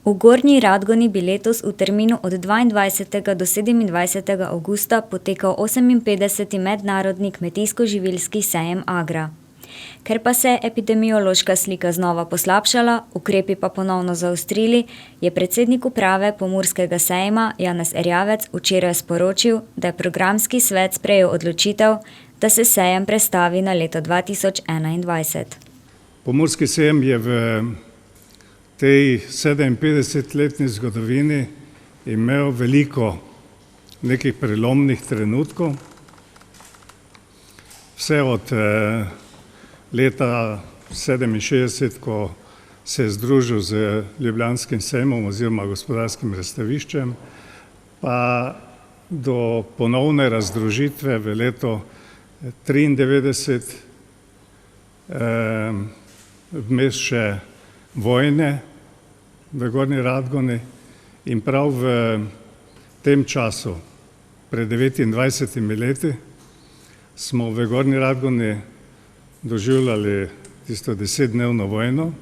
V Gornji Radgoni bi letos v terminu od 22. do 27. avgusta potekal 58. mednarodni kmetijsko-živilski sejem Agra. Ker pa se je epidemiološka slika znova poslabšala, ukrepi pa ponovno zaostrili, je predsednik uprave Pomurskega sejma Janez Erjavec včeraj sporočil, da je programski svet sprejel odločitev, da se sejem prestavi na leto 2021. Pomurski sejem je v tej 57-letni zgodovini imel veliko nekih prelomnih trenutkov. Vse od leta 1967, ko se je združil z Ljubljanskim sejmom oziroma Gospodarskim razstaviščem, pa do ponovne razdružitve v letu 1993, vmes še vojne v Gornji Radgoni in prav v tem času, pred 29 leti, smo v Gornji Radgoni doživljali tisto 10-dnevno vojno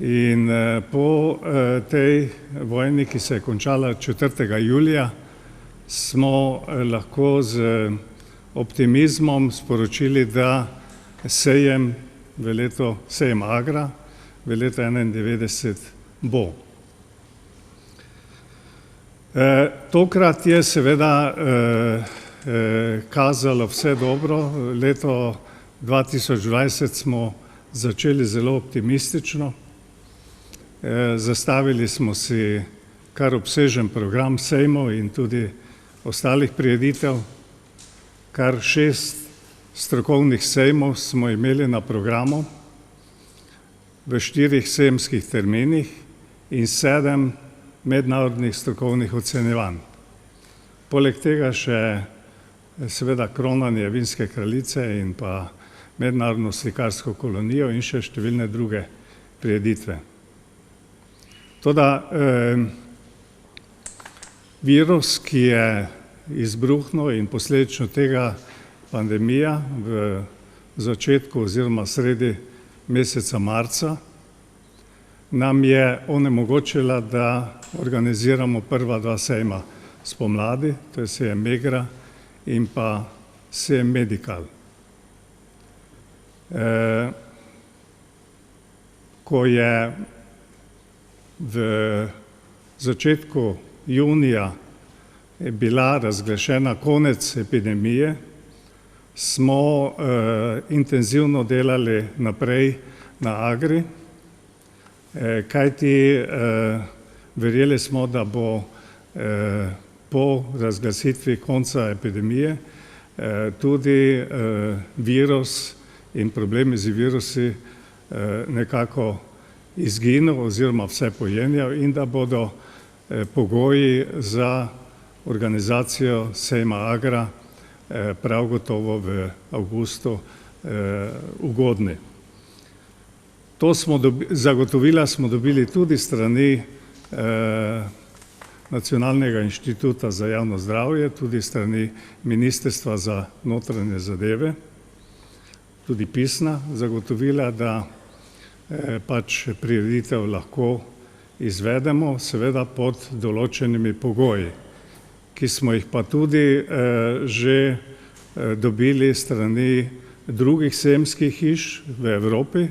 in po tej vojni, ki se je končala 4. julija, smo lahko z optimizmom sporočili, da sejem Agra v letu 1991 bo. Tokrat je seveda kazalo vse dobro. Leto 2020 smo začeli zelo optimistično. Zastavili smo si kar obsežen program sejmov in tudi ostalih prireditev. Kar 6 strokovnih sejmov smo imeli na programu v 4 sejemskih terminih in 7 mednarodnih strokovnih ocenjevanj. Poleg tega še seveda kronanje vinske kraljice in pa mednarodno slikarsko kolonijo in še številne druge prireditve. Toda virus, ki je izbruhnil in posledično tega pandemija v začetku oziroma sredi meseca marca, nam je onemogočila, da organiziramo prva 2 sejma spomladi, to je sejem Megra in pa sejem Medikal. Ko je v začetku junija bila razglašena konec epidemije, smo intenzivno delali naprej na Agri, kajti verjeli smo, da bo po razglasitvi konca epidemije tudi virus in problemi z virusi nekako izginil oziroma vse pojenjal in da bodo pogoji za organizacijo sejma Agra prav gotovo v avgustu ugodni. Zagotovila smo dobili tudi strani Nacionalnega inštituta za javno zdravje, tudi strani Ministrstva za notranje zadeve, tudi pisna zagotovila, da pač prireditev lahko izvedemo, seveda pod določenimi pogoji, ki smo jih pa tudi že dobili strani drugih sejemskih hiš v Evropi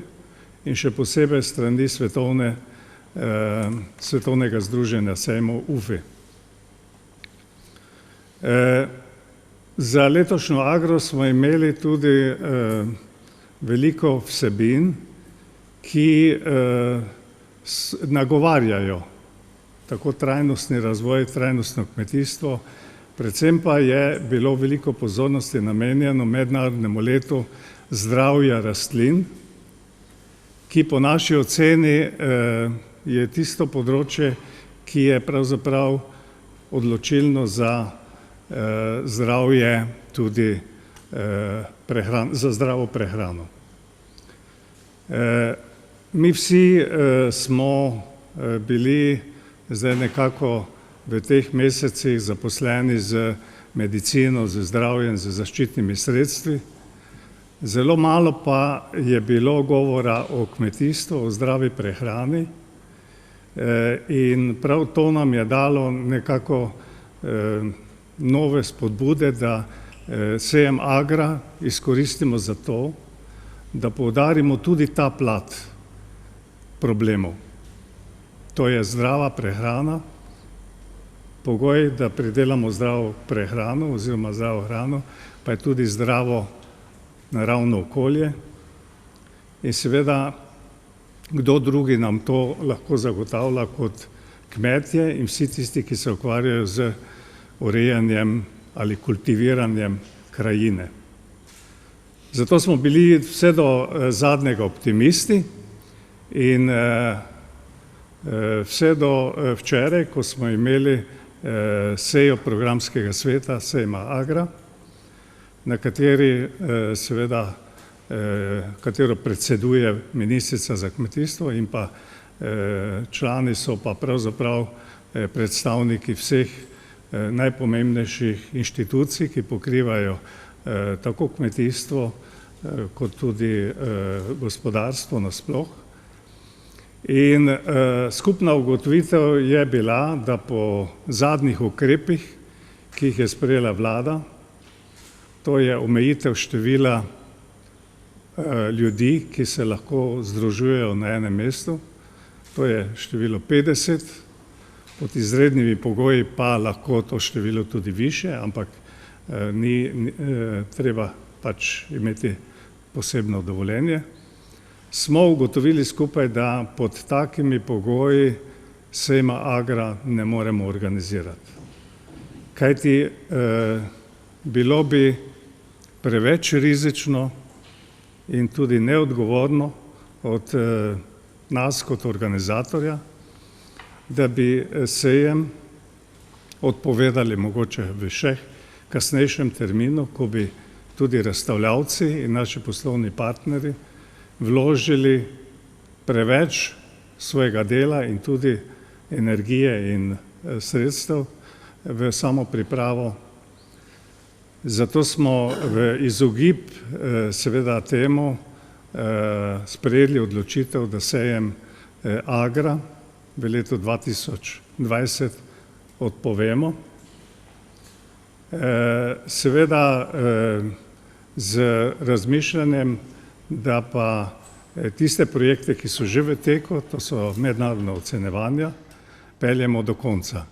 in še posebej strani Svetovnega združenja sejmov UFI. Za letošnjo Agro smo imeli tudi veliko vsebin, ki nagovarjajo tako trajnostni razvoj, trajnostno kmetijstvo, predvsem pa je bilo veliko pozornosti namenjeno mednarodnemu letu zdravja rastlin, ki po naši oceni je tisto področje, ki je pravzaprav odločilno za zdravje tudi za zdravo prehrano. Mi vsi smo bili zdaj nekako v teh mesecih zaposleni z medicino, z zdravjem, z zaščitnimi sredstvi. Zelo malo pa je bilo govora o kmetijstvu, o zdravi prehrani, In prav to nam je dalo nekako nove spodbude, da sejem Agra izkoristimo za to, da poudarimo tudi ta plat problemov. To je zdrava prehrana, pogoj, da pridelamo zdravo prehrano oziroma zdravo hrano, pa je tudi zdravo naravno okolje. In seveda, kdo drugi nam to lahko zagotavlja kot kmetje in vsi tisti, ki se ukvarjajo z urejanjem ali kultiviranjem krajine. Zato smo bili vse do zadnjega optimisti in vse do včeraj, ko smo imeli sejo programskega sveta sejma Agra, na kateri seveda, katero predseduje ministrica za kmetijstvo in pa člani so pa pravzaprav predstavniki vseh najpomembnejših inštitucij, ki pokrivajo tako kmetijstvo kot tudi gospodarstvo nasploh. In skupna ugotovitev je bila, da po zadnjih ukrepih, ki jih je sprejela vlada, to je omejitev števila ljudi, ki se lahko združujejo na enem mestu, to je število 50, pod izrednimi pogoji pa lahko to število tudi više, ampak ni treba pač imeti posebno dovoljenje. Smo ugotovili skupaj, da pod takimi pogoji sejma Agra ne moremo organizirati. Kajti bilo bi preveč rizično in tudi neodgovorno od nas kot organizatorja, da bi sejem odpovedali mogoče v še kasnejšem terminu, ko bi tudi razstavljavci in naši poslovni partnerji vložili preveč svojega dela in tudi energije in sredstev v samo pripravo. Zato smo v izogib seveda temu sprejeli odločitev, da sejem Agra v letu 2020 odpovemo. Seveda z razmišljanjem, da pa tiste projekte, ki so že v teku, to so mednarodna ocenjevanja, peljemo do konca.